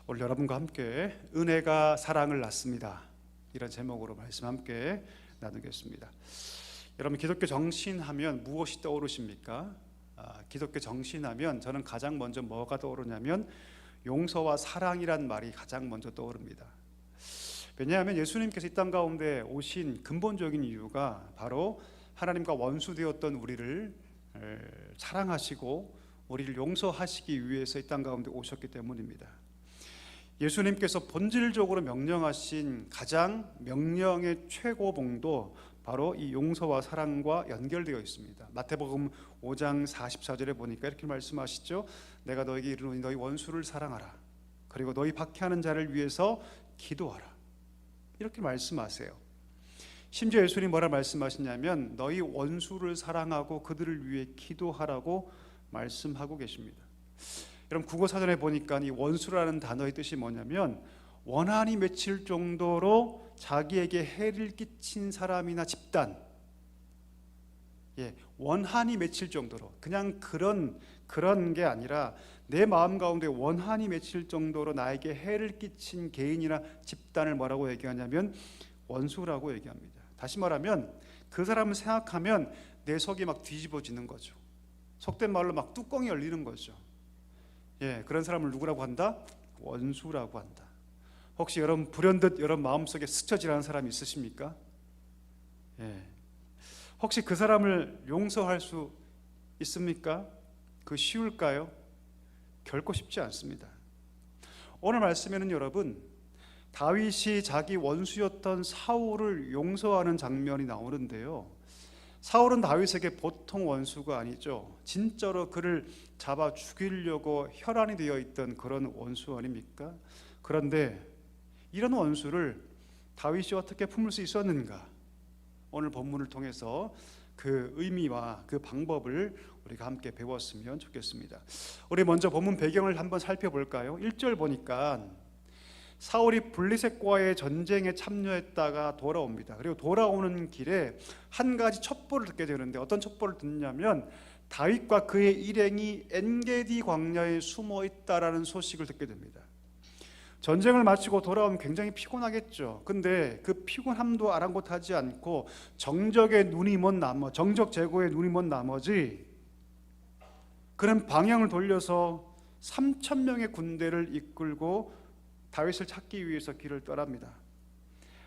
오늘 여러분과 함께 은혜가 사랑을 낳습니다, 이런 제목으로 말씀 함께 나누겠습니다. 여러분, 기독교 정신하면 무엇이 떠오르십니까? 기독교 정신하면 저는 가장 먼저 뭐가 떠오르냐면 용서와 사랑이란 말이 가장 먼저 떠오릅니다. 왜냐하면 예수님께서 이 땅 가운데 오신 근본적인 이유가 바로 하나님과 원수되었던 우리를 사랑하시고 우리를 용서하시기 위해서 이 땅 가운데 오셨기 때문입니다. 예수님께서 본질적으로 명령하신 가장 명령의 최고봉도 바로 이 용서와 사랑과 연결되어 있습니다. 마태복음 5장 44절에 보니까 이렇게 말씀하시죠. 내가 너에게 이르노니 너희 원수를 사랑하라, 그리고 너희 박해하는 자를 위해서 기도하라, 이렇게 말씀하세요. 심지어 예수님이 뭐라 말씀하시냐면 너희 원수를 사랑하고 그들을 위해 기도하라고 말씀하고 계십니다. 여러분, 국어사전에 보니까 이 원수라는 단어의 뜻이 뭐냐면 원한이 맺힐 정도로 자기에게 해를 끼친 사람이나 집단, 원한이 맺힐 정도로, 그냥 그런 게 아니라 내 마음 가운데 원한이 맺힐 정도로 나에게 해를 끼친 개인이나 집단을 뭐라고 얘기하냐면 원수라고 얘기합니다. 다시 말하면 그 사람을 생각하면 내 속이 막 뒤집어지는 거죠. 속된 말로 막 뚜껑이 열리는 거죠. 그런 사람을 누구라고 한다? 원수라고 한다. 혹시 여러분 불현듯 여러분 마음속에 스쳐 지나는 사람이 있으십니까? 혹시 그 사람을 용서할 수 있습니까? 그 쉬울까요? 결코 쉽지 않습니다. 오늘 말씀에는 여러분, 다윗이 자기 원수였던 사울을 용서하는 장면이 나오는데요, 사울은 다윗에게 보통 원수가 아니죠. 진짜로 그를 잡아 죽이려고 혈안이 되어 있던 그런 원수 아닙니까? 그런데 이런 원수를 다윗이 어떻게 품을 수 있었는가? 오늘 본문을 통해서 그 의미와 그 방법을 우리가 함께 배웠으면 좋겠습니다. 우리 먼저 본문 배경을 한번 살펴볼까요? 1절 보니까 사울이 블레셋과의 전쟁에 참여했다가 돌아옵니다. 그리고 돌아오는 길에 한 가지 첩보를 듣게 되는데, 어떤 첩보를 듣냐면 다윗과 그의 일행이 엔게디 광야에 숨어 있다라는 소식을 듣게 됩니다. 전쟁을 마치고 돌아오면 굉장히 피곤하겠죠. 근데 그 피곤함도 아랑곳하지 않고 정적 제거에 눈이 먼 나머지 그런 방향을 돌려서 3,000명의 군대를 이끌고 다윗을 찾기 위해서 길을 떠납니다.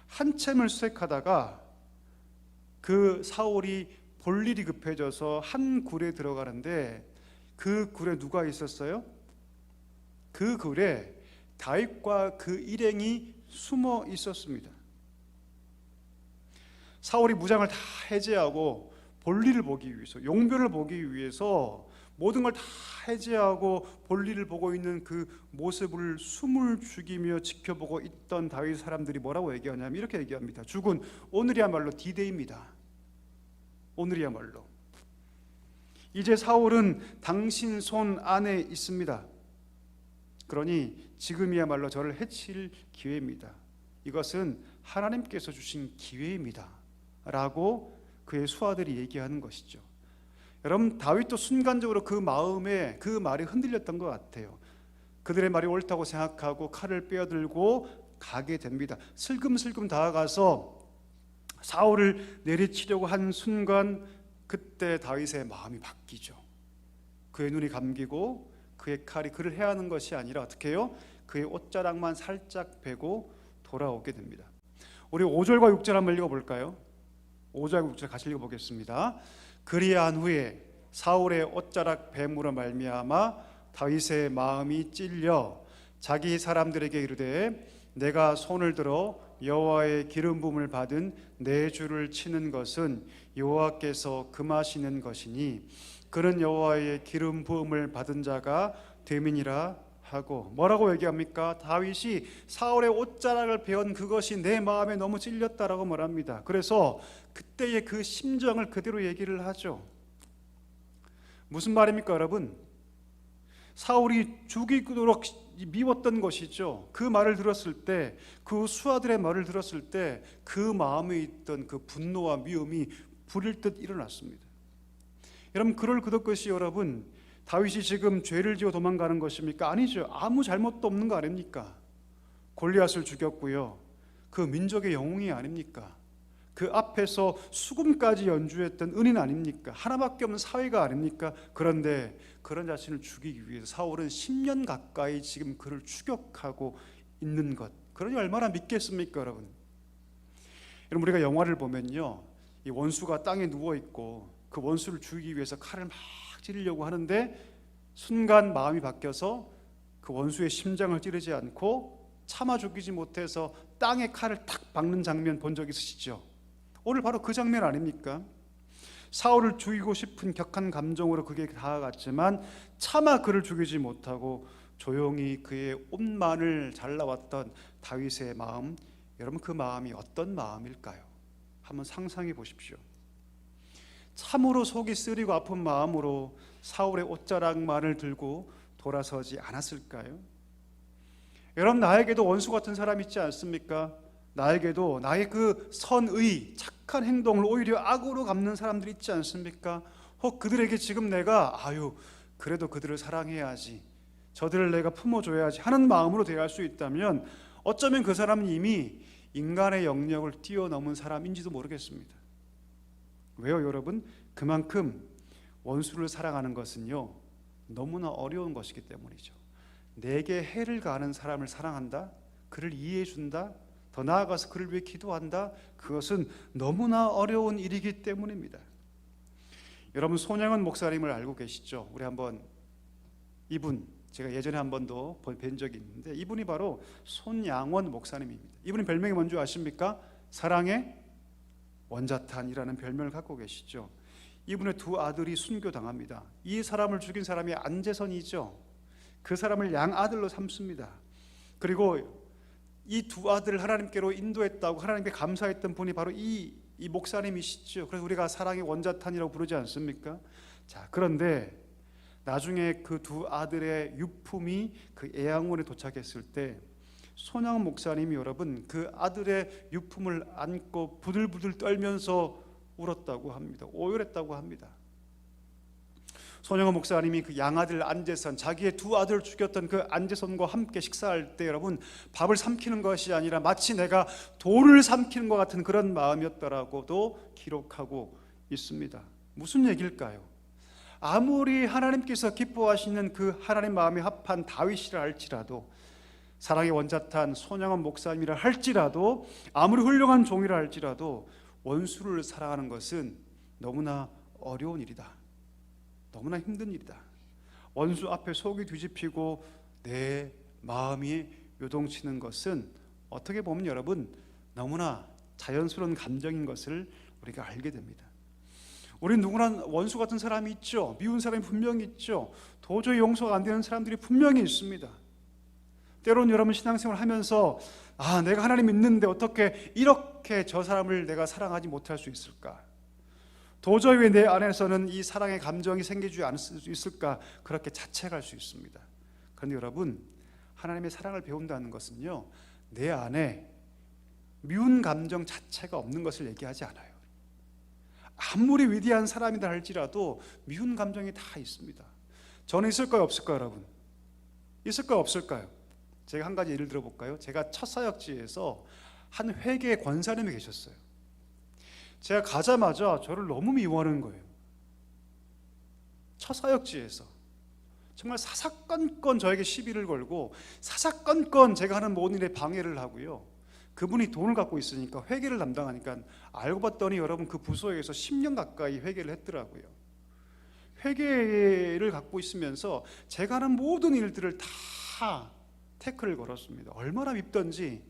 한참을 수색하다가 그 사울이 볼 일이 급해져서 한 굴에 들어가는데, 그 굴에 누가 있었어요? 그 굴에 다윗과 그 일행이 숨어 있었습니다. 사울이 무장을 다 해제하고 볼일을 보기 위해서, 용변을 보기 위해서 모든 걸 다 해제하고 볼일을 보고 있는 그 모습을 숨을 죽이며 지켜보고 있던 다윗 사람들이 뭐라고 얘기하냐면 이렇게 얘기합니다. 죽은 오늘이야말로 D-Day입니다. 오늘이야말로 이제 사울은 당신 손 안에 있습니다. 그러니 지금이야말로 저를 해칠 기회입니다. 이것은 하나님께서 주신 기회입니다 라고 그의 수하들이 얘기하는 것이죠. 여러분, 다윗도 순간적으로 그 마음에 그 말이 흔들렸던 것 같아요. 그들의 말이 옳다고 생각하고 칼을 빼어들고 가게 됩니다. 슬금슬금 다가가서 사울을 내리치려고 한 순간, 그때 다윗의 마음이 바뀌죠. 그의 눈이 감기고 그의 칼이 그를 해하는 것이 아니라 어떻게 해요? 그의 옷자락만 살짝 베고 돌아오게 됩니다. 우리 5절과 6절 한번 읽어볼까요? 5절과 6절 같이 읽어보겠습니다. 그리한 후에 사울의 옷자락 뱀으로 말미암아 다윗의 마음이 찔려 자기 사람들에게 이르되 내가 손을 들어 여호와의 기름 부음을 받은 내 주를 치는 것은 여호와께서 금하시는 것이니 그는 여호와의 기름 부음을 받은 자가 됨이니라 하고, 뭐라고 얘기합니까? 다윗이 사울의 옷자락을 베은 그것이 내 마음에 너무 찔렸다라고 말합니다. 그래서 그때의 그 심정을 그대로 얘기를 하죠. 무슨 말입니까, 여러분? 사울이 죽이도록 미웠던 것이죠. 그 말을 들었을 때, 그 수하들의 말을 들었을 때 그 마음에 있던 그 분노와 미움이 불일 듯 일어났습니다. 여러분, 그럴 그것 것이 여러분 다윗이 지금 죄를 지어 도망가는 것입니까? 아니죠. 아무 잘못도 없는 거 아닙니까? 골리앗을 죽였고요. 그 민족의 영웅이 아닙니까? 그 앞에서 수금까지 연주했던 은인 아닙니까? 하나밖에 없는 사위가 아닙니까? 그런데 그런 자신을 죽이기 위해서 사울은 10년 가까이 지금 그를 추격하고 있는 것, 그러니 얼마나 믿겠습니까, 여러분? 여러분, 우리가 영화를 보면요, 이 원수가 땅에 누워 있고 그 원수를 죽이기 위해서 칼을 막 찌르려고 하는데 순간 마음이 바뀌어서 그 원수의 심장을 찌르지 않고 참아 죽이지 못해서 땅에 칼을 탁 박는 장면 본 적 있으시죠? 오늘 바로 그 장면 아닙니까? 사울을 죽이고 싶은 격한 감정으로 그게 다가갔지만 차마 그를 죽이지 못하고 조용히 그의 옷만을 잘라왔던 다윗의 마음, 여러분 그 마음이 어떤 마음일까요? 한번 상상해 보십시오. 참으로 속이 쓰리고 아픈 마음으로 사울의 옷자락만을 들고 돌아서지 않았을까요? 여러분, 나에게도 원수 같은 사람 있지 않습니까? 나에게도 나의 그 선의 착한 행동을 오히려 악으로 갚는 사람들이 있지 않습니까? 혹 그들에게 지금 내가 그래도 그들을 사랑해야지, 저들을 내가 품어줘야지 하는 마음으로 대할 수 있다면 어쩌면 그 사람은 이미 인간의 영역을 뛰어넘은 사람인지도 모르겠습니다. 왜요, 여러분? 그만큼 원수를 사랑하는 것은요, 너무나 어려운 것이기 때문이죠. 내게 해를 가하는 사람을 사랑한다, 그를 이해해 준다, 더 나아가서 그를 위해 기도한다, 그것은 너무나 어려운 일이기 때문입니다. 여러분, 손양원 목사님을 알고 계시죠? 우리 한번 이분, 제가 예전에 한 번도 뵌 적이 있는데 이분이 바로 손양원 목사님입니다. 이분의 별명이 뭔지 아십니까? 사랑의 원자탄이라는 별명을 갖고 계시죠. 이분의 두 아들이 순교당합니다. 이 사람을 죽인 사람이 안재선이죠. 그 사람을 양아들로 삼습니다. 그리고 이 두 아들을 하나님께로 인도했다고 하나님께 감사했던 분이 바로 이 목사님이시죠. 그래서 우리가 사랑의 원자탄이라고 부르지 않습니까? 자, 그런데 나중에 그 두 아들의 유품이 그 애양원에 도착했을 때 손양원 목사님이 여러분 그 아들의 유품을 안고 부들부들 떨면서 울었다고 합니다. 오열했다고 합니다. 손양원 목사님이 그 양아들 안재선, 자기의 두 아들을 죽였던 그 안재선과 함께 식사할 때 여러분 밥을 삼키는 것이 아니라 마치 내가 돌을 삼키는 것 같은 그런 마음이었다라고도 기록하고 있습니다. 무슨 얘기일까요? 아무리 하나님께서 기뻐하시는 그 하나님 마음에 합한 다윗이라 할지라도, 사랑의 원자탄 손양원 목사님이라 할지라도, 아무리 훌륭한 종이라 할지라도 원수를 사랑하는 것은 너무나 어려운 일이다. 너무나 힘든 일이다. 원수 앞에 속이 뒤집히고 내 마음이 요동치는 것은 어떻게 보면 여러분 너무나 자연스러운 감정인 것을 우리가 알게 됩니다. 우리 누구나 원수 같은 사람이 있죠. 미운 사람이 분명히 있죠. 도저히 용서가 안 되는 사람들이 분명히 있습니다. 때로는 여러분 신앙생활을 하면서 내가 하나님 믿는데 어떻게 이렇게 저 사람을 내가 사랑하지 못할 수 있을까? 도저히 왜 내 안에서는 이 사랑의 감정이 생기지 않을 수 있을까? 그렇게 자책할 수 있습니다. 그런데 여러분, 하나님의 사랑을 배운다는 것은요, 내 안에 미운 감정 자체가 없는 것을 얘기하지 않아요. 아무리 위대한 사람이다 할지라도 미운 감정이 다 있습니다. 저는 있을까요, 없을까요, 여러분? 있을까요, 없을까요? 제가 한 가지 예를 들어볼까요? 제가 첫 사역지에서 한 회계의 권사님이 계셨어요. 제가 가자마자 저를 너무 미워하는 거예요. 첫 사역지에서 정말 사사건건 저에게 시비를 걸고 사사건건 제가 하는 모든 일에 방해를 하고요. 그분이 돈을 갖고 있으니까 회계를 담당하니까 알고 봤더니 여러분 그 부서에서 10년 가까이 회계를 했더라고요. 회계를 갖고 있으면서 제가 하는 모든 일들을 다 태클을 걸었습니다. 얼마나 밉던지.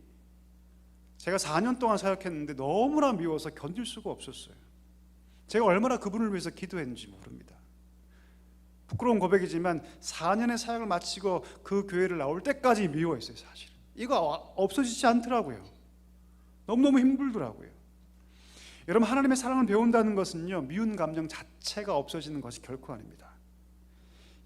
제가 4년 동안 사역했는데 너무나 미워서 견딜 수가 없었어요. 제가 얼마나 그분을 위해서 기도했는지 모릅니다. 부끄러운 고백이지만 4년의 사역을 마치고 그 교회를 나올 때까지 미워했어요. 사실은 이거 없어지지 않더라고요. 너무너무 힘들더라고요. 여러분, 하나님의 사랑을 배운다는 것은요, 미운 감정 자체가 없어지는 것이 결코 아닙니다.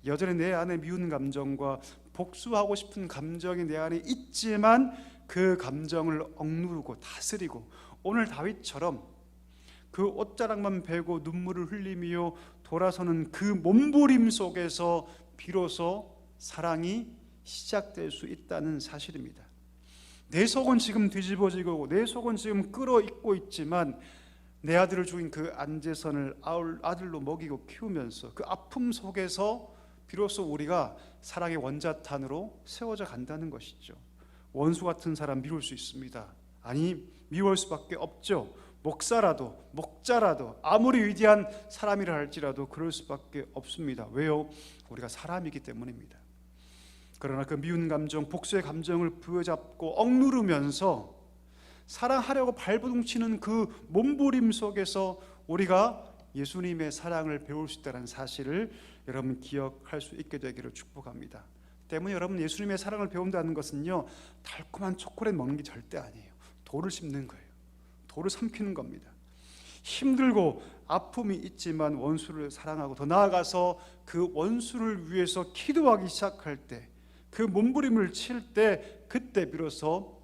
여전히 내 안에 미운 감정과 복수하고 싶은 감정이 내 안에 있지만 그 감정을 억누르고 다스리고 오늘 다윗처럼 그 옷자락만 베고 눈물을 흘리며 돌아서는 그 몸부림 속에서 비로소 사랑이 시작될 수 있다는 사실입니다. 내 속은 지금 뒤집어지고 내 속은 지금 끓어있고 있지만 내 아들을 죽인 그 안재선을 아들로 먹이고 키우면서 그 아픔 속에서 비로소 우리가 사랑의 원자탄으로 세워져 간다는 것이죠. 원수 같은 사람 미울 수 있습니다. 아니, 미울 수밖에 없죠. 목자라도 아무리 위대한 사람이라 할지라도 그럴 수밖에 없습니다. 왜요? 우리가 사람이기 때문입니다. 그러나 그 미운 감정, 복수의 감정을 부여잡고 억누르면서 사랑하려고 발버둥치는 그 몸부림 속에서 우리가 예수님의 사랑을 배울 수 있다는 사실을 여러분 기억할 수 있게 되기를 축복합니다. 때문에 여러분 예수님의 사랑을 배운다는 것은요, 달콤한 초콜릿 먹는 게 절대 아니에요. 돌을 씹는 거예요. 돌을 삼키는 겁니다. 힘들고 아픔이 있지만 원수를 사랑하고 더 나아가서 그 원수를 위해서 기도하기 시작할 때, 그 몸부림을 칠 때, 그때 비로소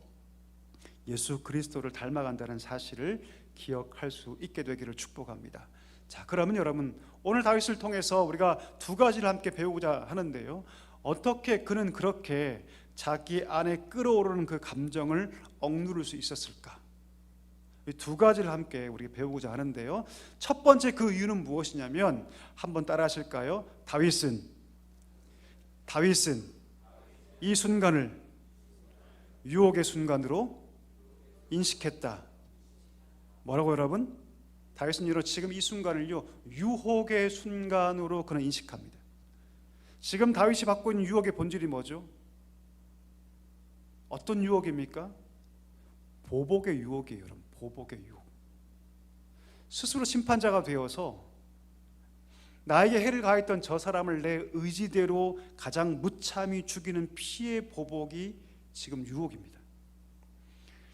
예수 그리스도를 닮아간다는 사실을 기억할 수 있게 되기를 축복합니다. 자, 그러면 여러분 오늘 다윗을 통해서 우리가 두 가지를 함께 배우고자 하는데요, 어떻게 그는 그렇게 자기 안에 끓어오르는 그 감정을 억누를 수 있었을까? 이 두 가지를 함께 우리가 배우고자 하는데요, 첫 번째 그 이유는 무엇이냐면, 한번 따라 하실까요? 다윗은 이 순간을 유혹의 순간으로 인식했다. 뭐라고 여러분? 다윗은 지금 이 순간을요, 유혹의 순간으로 그는 인식합니다. 지금 다윗이 받고 있는 유혹의 본질이 뭐죠? 어떤 유혹입니까? 보복의 유혹이에요. 여러분, 보복의 유혹. 스스로 심판자가 되어서 나에게 해를 가했던 저 사람을 내 의지대로 가장 무참히 죽이는 피의 보복이 지금 유혹입니다.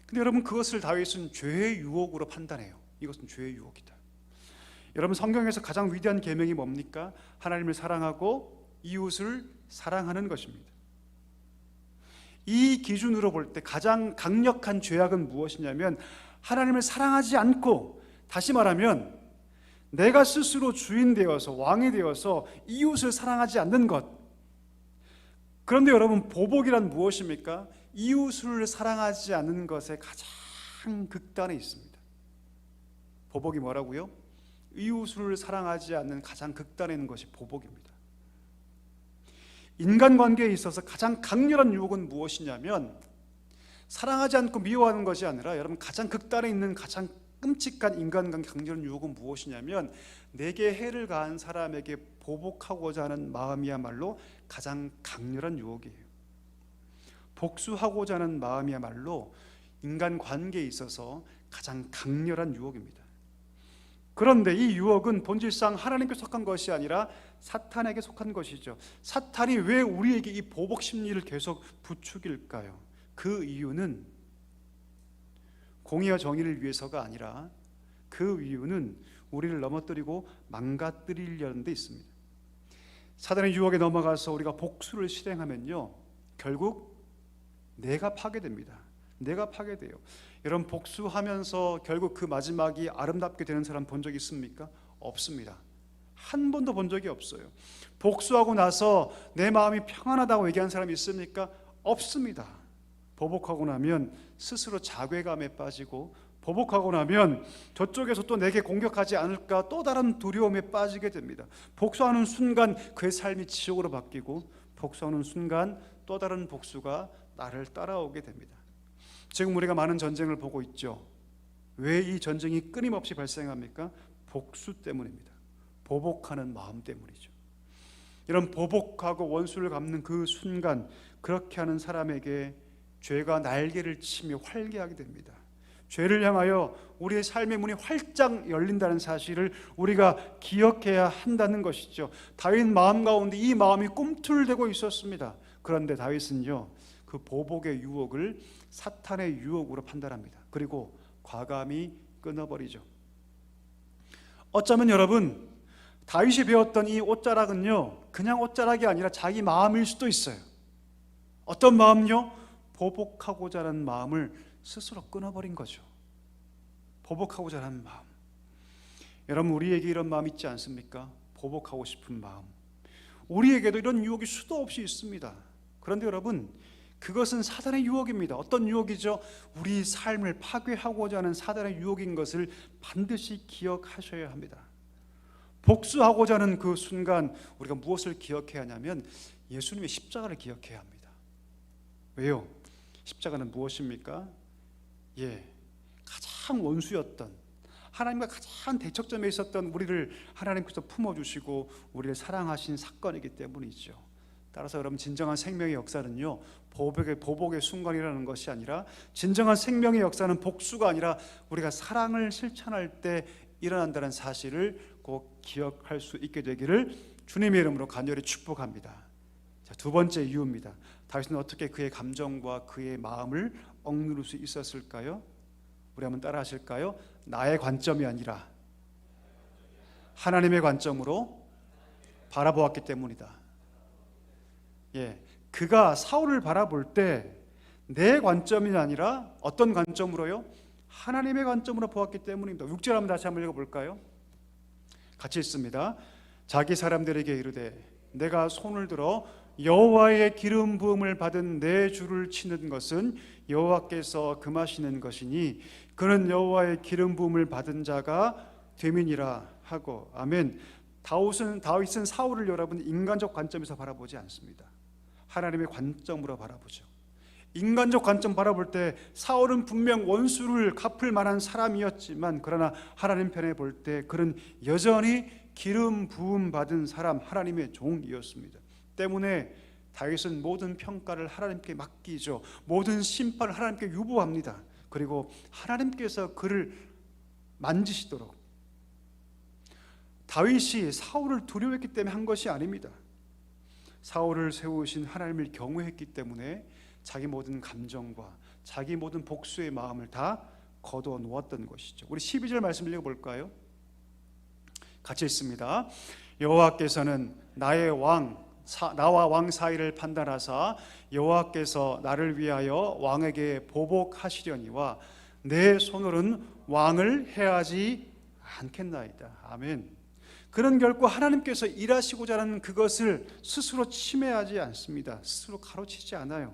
근데 여러분, 그것을 다윗은 죄의 유혹으로 판단해요. 이것은 죄의 유혹이다. 여러분, 성경에서 가장 위대한 계명이 뭡니까? 하나님을 사랑하고 이웃을 사랑하는 것입니다. 이 기준으로 볼 때 가장 강력한 죄악은 무엇이냐면, 하나님을 사랑하지 않고, 다시 말하면 내가 스스로 주인 되어서 왕이 되어서 이웃을 사랑하지 않는 것. 그런데 여러분, 보복이란 무엇입니까? 이웃을 사랑하지 않는 것의 가장 극단에 있습니다. 보복이 뭐라고요? 이웃을 사랑하지 않는 가장 극단에 있는 것이 보복입니다. 인간관계에 있어서 가장 강렬한 유혹은 무엇이냐면, 사랑하지 않고 미워하는 것이 아니라, 여러분, 가장 극단에 있는 가장 끔찍한 인간관계 강렬한 유혹은 무엇이냐면, 내게 해를 가한 사람에게 보복하고자 하는 마음이야말로 가장 강렬한 유혹이에요. 복수하고자 하는 마음이야말로 인간관계에 있어서 가장 강렬한 유혹입니다. 그런데 이 유혹은 본질상 하나님께 속한 것이 아니라 사탄에게 속한 것이죠. 사탄이 왜 우리에게 이 보복 심리를 계속 부추길까요? 그 이유는 공의와 정의를 위해서가 아니라, 그 이유는 우리를 넘어뜨리고 망가뜨리려는 데 있습니다. 사단의 유혹에 넘어가서 우리가 복수를 실행하면요, 결국 내가 파괴됩니다. 내가 파괴돼요. 여러분, 복수하면서 결국 그 마지막이 아름답게 되는 사람 본 적 있습니까? 없습니다. 한 번도 본 적이 없어요. 복수하고 나서 내 마음이 평안하다고 얘기한 사람이 있습니까? 없습니다. 보복하고 나면 스스로 자괴감에 빠지고, 보복하고 나면 저쪽에서 또 내게 공격하지 않을까 또 다른 두려움에 빠지게 됩니다. 복수하는 순간 그의 삶이 지옥으로 바뀌고, 복수하는 순간 또 다른 복수가 나를 따라오게 됩니다. 지금 우리가 많은 전쟁을 보고 있죠. 왜 이 전쟁이 끊임없이 발생합니까? 복수 때문입니다. 보복하는 마음 때문이죠. 이런 보복하고 원수를 갚는 그 순간, 그렇게 하는 사람에게 죄가 날개를 치며 활개하게 됩니다. 죄를 향하여 우리의 삶의 문이 활짝 열린다는 사실을 우리가 기억해야 한다는 것이죠. 다윗 마음 가운데 이 마음이 꿈틀대고 있었습니다. 그런데 다윗은요, 그 보복의 유혹을 사탄의 유혹으로 판단합니다. 그리고 과감히 끊어버리죠. 어쩌면 여러분, 다윗이 배웠던 이 옷자락은요, 그냥 옷자락이 아니라 자기 마음일 수도 있어요. 어떤 마음요? 보복하고자 하는 마음을 스스로 끊어버린 거죠. 보복하고자 하는 마음. 여러분, 우리에게 이런 마음 있지 않습니까? 보복하고 싶은 마음, 우리에게도 이런 유혹이 수도 없이 있습니다. 그런데 여러분, 그것은 사단의 유혹입니다. 어떤 유혹이죠? 우리 삶을 파괴하고자 하는 사단의 유혹인 것을 반드시 기억하셔야 합니다. 복수하고자 하는 그 순간 우리가 무엇을 기억해야 하냐면 예수님의 십자가를 기억해야 합니다. 왜요? 십자가는 무엇입니까? 가장 원수였던, 하나님과 가장 대척점에 있었던 우리를 하나님께서 품어주시고 우리를 사랑하신 사건이기 때문이죠. 따라서 여러분, 진정한 생명의 역사는요, 보복의 순간이라는 것이 아니라, 진정한 생명의 역사는 복수가 아니라 우리가 사랑을 실천할 때 일어난다는 사실을 꼭 기억할 수 있게 되기를 주님의 이름으로 간절히 축복합니다. 자, 두 번째 이유입니다. 다윗은 어떻게 그의 감정과 그의 마음을 억누를 수 있었을까요? 우리 한번 따라 하실까요? 나의 관점이 아니라 하나님의 관점으로 바라보았기 때문이다. 그가 사울을 바라볼 때 내 관점이 아니라 어떤 관점으로요? 하나님의 관점으로 보았기 때문입니다. 6절 한번 다시 한번 읽어볼까요? 같이 읽습니다. 자기 사람들에게 이르되 내가 손을 들어 여호와의 기름 부음을 받은 내 주를 치는 것은 여호와께서 금하시는 것이니 그는 여호와의 기름 부음을 받은 자가 됨이니라 하고. 아멘. 다윗은 사울을 여러분 인간적 관점에서 바라보지 않습니다. 하나님의 관점으로 바라보죠. 인간적 관점 바라볼 때 사울은 분명 원수를 갚을 만한 사람이었지만, 그러나 하나님 편에 볼 때 그는 여전히 기름 부음 받은 사람, 하나님의 종이었습니다. 때문에 다윗은 모든 평가를 하나님께 맡기죠. 모든 심판을 하나님께 유보합니다. 그리고 하나님께서 그를 만지시도록. 다윗이 사울을 두려워했기 때문에 한 것이 아닙니다. 사울을 세우신 하나님을 경외했기 때문에 자기 모든 감정과 자기 모든 복수의 마음을 다 거둬 놓았던 것이죠. 우리 12절 말씀 읽어볼까요? 같이 읽습니다. 여호와께서는 나와 왕 사이를 판단하사 여호와께서 나를 위하여 왕에게 보복하시려니와 내 손으로는 왕을 해하지 않겠나이다. 아멘. 그는 결코 하나님께서 일하시고자 하는 그것을 스스로 침해하지 않습니다. 스스로 가로치지 않아요.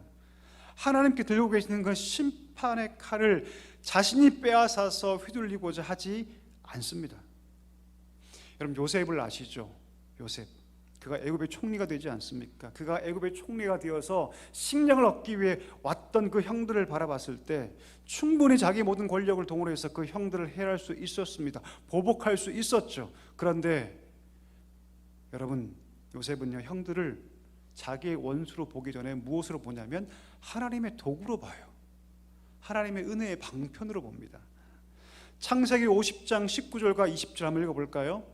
하나님께 들고 계시는 그 심판의 칼을 자신이 빼앗아서 휘둘리고자 하지 않습니다. 여러분, 요셉을 아시죠? 요셉, 그가 애굽의 총리가 되지 않습니까? 그가 애굽의 총리가 되어서 식량을 얻기 위해 왔던 그 형들을 바라봤을 때 충분히 자기 모든 권력을 동원해서 그 형들을 해할 수 있었습니다. 보복할 수 있었죠. 그런데 여러분, 요셉은요, 형들을 자기의 원수로 보기 전에 무엇으로 보냐면 하나님의 도구로 봐요. 하나님의 은혜의 방편으로 봅니다. 창세기 50장 19절과 20절 한번 읽어볼까요?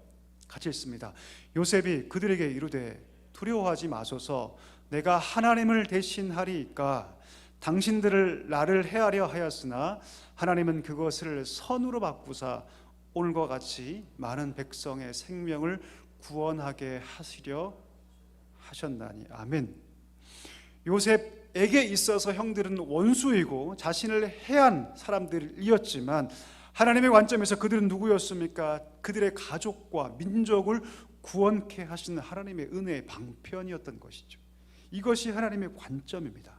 같이 읽습니다. 요셉이 그들에게 이르되 두려워하지 마소서, 내가 하나님을 대신하리이까. 당신들을 나를 해하려 하였으나 하나님은 그것을 선으로 바꾸사 오늘과 같이 많은 백성의 생명을 구원하게 하시려 하셨나니. 아멘. 요셉에게 있어서 형들은 원수이고 자신을 해한 사람들이었지만 하나님의 관점에서 그들은 누구였습니까? 그들의 가족과 민족을 구원케 하시는 하나님의 은혜의 방편이었던 것이죠. 이것이 하나님의 관점입니다.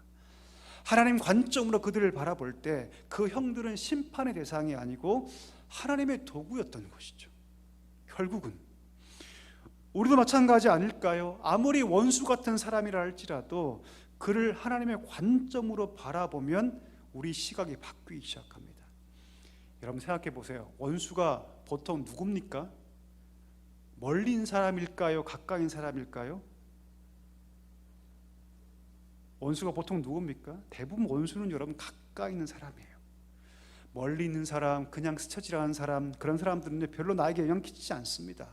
하나님 관점으로 그들을 바라볼 때 그 형들은 심판의 대상이 아니고 하나님의 도구였던 것이죠. 결국은 우리도 마찬가지 아닐까요? 아무리 원수 같은 사람이라 할지라도 그를 하나님의 관점으로 바라보면 우리 시각이 바뀌기 시작합니다. 여러분 생각해 보세요. 원수가 보통 누굽니까? 멀리 있는 사람일까요? 가까이 있는 사람일까요? 원수가 보통 누굽니까? 대부분 원수는 여러분 가까이 있는 사람이에요. 멀리 있는 사람, 그냥 스쳐 지나가는 사람, 그런 사람들은 별로 나에게 영향 끼치지 않습니다.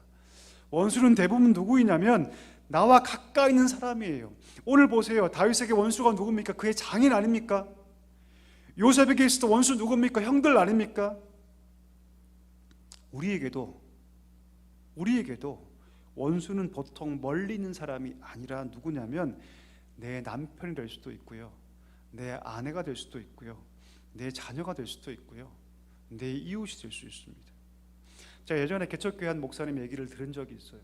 원수는 대부분 누구이냐면 나와 가까이 있는 사람이에요. 오늘 보세요. 다윗에게 원수가 누굽니까? 그의 장인 아닙니까? 요셉에게 있어도 원수 누굽니까? 형들 아닙니까? 우리에게도 원수는 보통 멀리 있는 사람이 아니라 누구냐면 내 남편이 될 수도 있고요, 내 아내가 될 수도 있고요, 내 자녀가 될 수도 있고요, 내 이웃이 될 수 있습니다. 제가 예전에 개척교회 한 목사님 얘기를 들은 적이 있어요.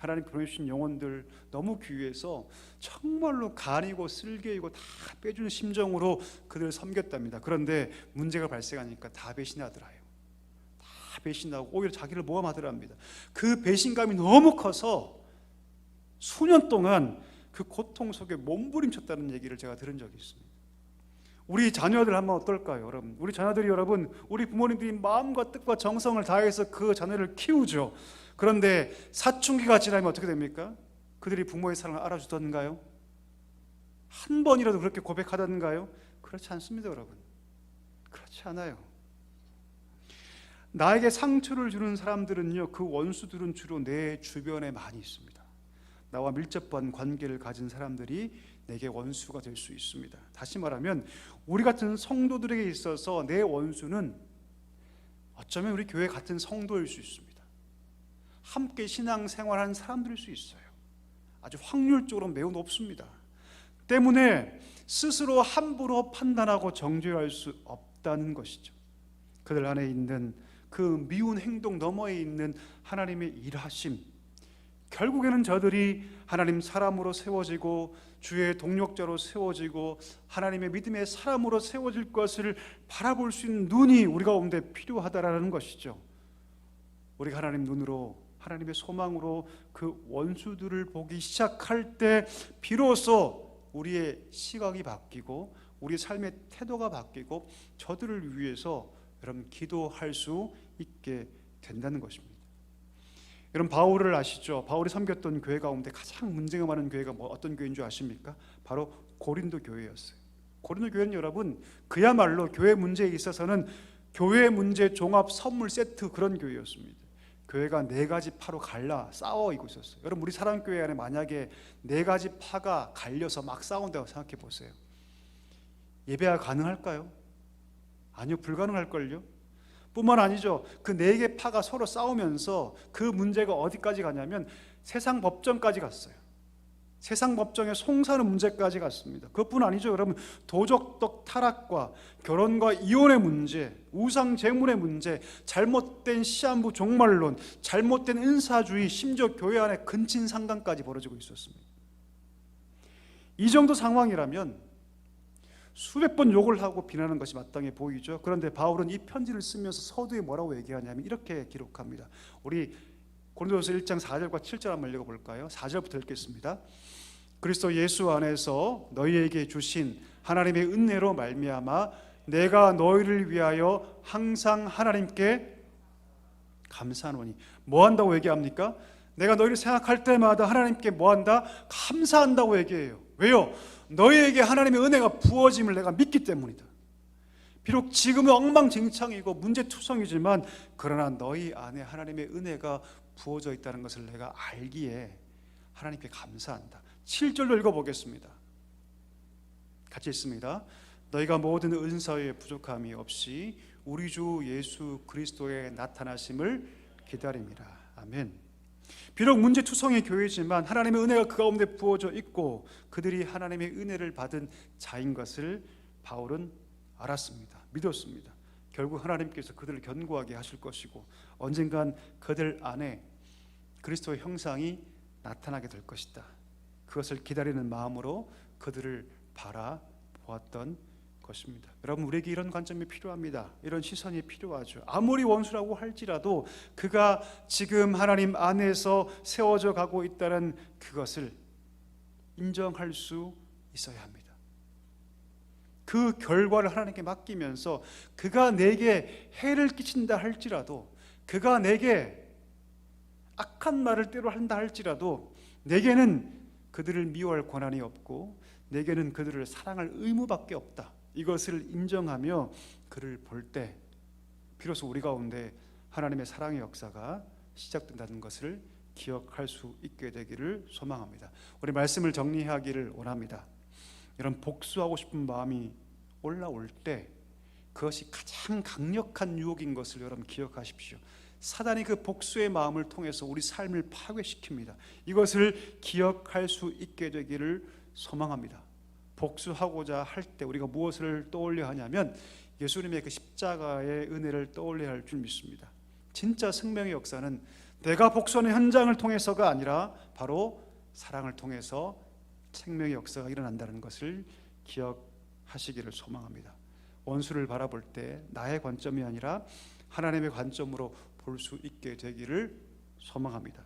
하나님 보내주신 영혼들 너무 귀해서 정말로 간이고 쓸개이고 다 빼주는 심정으로 그들을 섬겼답니다. 그런데 문제가 발생하니까 다 배신하더라요. 다 배신하고 오히려 자기를 모함하더랍니다. 그 배신감이 너무 커서 수년 동안 그 고통 속에 몸부림쳤다는 얘기를 제가 들은 적이 있습니다. 우리 자녀들 한번 어떨까요, 여러분? 우리 자녀들이 여러분, 우리 부모님들이 마음과 뜻과 정성을 다해서 그 자녀를 키우죠. 그런데 사춘기가 지나면 어떻게 됩니까? 그들이 부모의 사랑을 알아주던가요? 한 번이라도 그렇게 고백하던가요? 그렇지 않습니다, 여러분. 그렇지 않아요. 나에게 상처를 주는 사람들은요, 그 원수들은 주로 내 주변에 많이 있습니다. 나와 밀접한 관계를 가진 사람들이 내게 원수가 될 수 있습니다. 다시 말하면 우리 같은 성도들에게 있어서 내 원수는 어쩌면 우리 교회 같은 성도일 수 있습니다. 함께 신앙생활하는 사람들일 수 있어요. 아주 확률적으로 매우 높습니다. 때문에 스스로 함부로 판단하고 정죄할 수 없다는 것이죠. 그들 안에 있는 그 미운 행동 너머에 있는 하나님의 일하심, 결국에는 저들이 하나님 사람으로 세워지고 주의 동력자로 세워지고 하나님의 믿음의 사람으로 세워질 것을 바라볼 수 있는 눈이 우리 가운데 필요하다라는 것이죠. 우리가 하나님 눈으로, 하나님의 소망으로 그 원수들을 보기 시작할 때 비로소 우리의 시각이 바뀌고 우리 삶의 태도가 바뀌고 저들을 위해서 여러분 기도할 수 있게 된다는 것입니다. 여러분 바울을 아시죠? 바울이 섬겼던 교회 가운데 가장 문제가 많은 교회가 어떤 교회인 줄 아십니까? 바로 고린도 교회였어요. 고린도 교회는 여러분 그야말로 교회 문제에 있어서는 교회 문제 종합 선물 세트 그런 교회였습니다. 교회가 네 가지 파로 갈라 싸워 있었어요. 여러분 우리 사랑교회 안에 만약에 네 가지 파가 갈려서 막 싸운다고 생각해 보세요. 예배가 가능할까요? 아니요, 불가능할걸요. 뿐만 아니죠. 그 네 개 파가 서로 싸우면서 그 문제가 어디까지 가냐면 세상 법정까지 갔어요. 세상 법정에 송사하는 문제까지 갔습니다. 그것뿐 아니죠. 여러분 도덕적 타락과 결혼과 이혼의 문제, 우상 제물의 문제, 잘못된 시한부 종말론, 잘못된 은사주의, 심지어 교회 안에 근친상간까지 벌어지고 있었습니다. 이 정도 상황이라면 수백 번 욕을 하고 비난하는 것이 마땅해 보이죠. 그런데 바울은 이 편지를 쓰면서 서두에 뭐라고 얘기하냐면 이렇게 기록합니다. 우리 고린도전서 1장 4절과 7절 한번 읽어볼까요? 4절부터 읽겠습니다. 그리스도 예수 안에서 너희에게 주신 하나님의 은혜로 말미암아 내가 너희를 위하여 항상 하나님께 감사하노니. 뭐 한다고 얘기합니까? 내가 너희를 생각할 때마다 하나님께 뭐 한다? 감사한다고 얘기해요. 왜요? 너희에게 하나님의 은혜가 부어짐을 내가 믿기 때문이다. 비록 지금은 엉망진창이고 문제투성이지만 그러나 너희 안에 하나님의 은혜가 부어져 있다는 것을 내가 알기에 하나님께 감사한다. 7절로 읽어보겠습니다. 같이 읽습니다. 너희가 모든 은사에 부족함이 없이 우리 주 예수 그리스도의 나타나심을 기다립니다. 아멘. 비록 문제투성의 교회지만 하나님의 은혜가 그 가운데 부어져 있고 그들이 하나님의 은혜를 받은 자인 것을 바울은 알았습니다. 믿었습니다. 결국 하나님께서 그들을 견고하게 하실 것이고 언젠간 그들 안에 그리스도의 형상이 나타나게 될 것이다. 그것을 기다리는 마음으로 그들을 바라보았던 것입니다. 여러분 우리에게 이런 관점이 필요합니다. 이런 시선이 필요하죠. 아무리 원수라고 할지라도 그가 지금 하나님 안에서 세워져 가고 있다는 그것을 인정할 수 있어야 합니다. 그 결과를 하나님께 맡기면서 그가 내게 해를 끼친다 할지라도 그가 내게 악한 말을 때로 한다 할지라도 내게는 그들을 미워할 권한이 없고 내게는 그들을 사랑할 의무밖에 없다. 이것을 인정하며 그를 볼 때 비로소 우리 가운데 하나님의 사랑의 역사가 시작된다는 것을 기억할 수 있게 되기를 소망합니다. 우리 말씀을 정리하기를 원합니다. 이런 복수하고 싶은 마음이 올라올 때 그것이 가장 강력한 유혹인 것을 여러분 기억하십시오. 사단이 그 복수의 마음을 통해서 우리 삶을 파괴시킵니다. 이것을 기억할 수 있게 되기를 소망합니다. 복수하고자 할 때 우리가 무엇을 떠올려 하냐면 예수님의 그 십자가의 은혜를 떠올려야 할 줄 믿습니다. 진짜 생명의 역사는 내가 복수하는 현장을 통해서가 아니라 바로 사랑을 통해서 생명의 역사가 일어난다는 것을 기억하시기를 소망합니다. 원수를 바라볼 때 나의 관점이 아니라 하나님의 관점으로 볼 수 있게 되기를 소망합니다.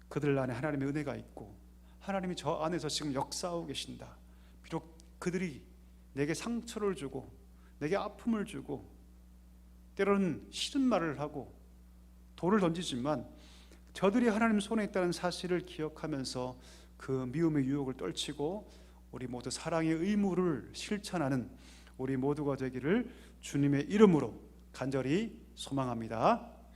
그들 안에 하나님의 은혜가 있고 하나님이 저 안에서 지금 역사하고 계신다. 비록 그들이 내게 상처를 주고 내게 아픔을 주고 때로는 싫은 말을 하고 돌을 던지지만 저들이 하나님 손에 있다는 사실을 기억하면서 그 미움의 유혹을 떨치고 우리 모두 사랑의 의무를 실천하는 우리 모두가 되기를 주님의 이름으로 간절히 소망합니다.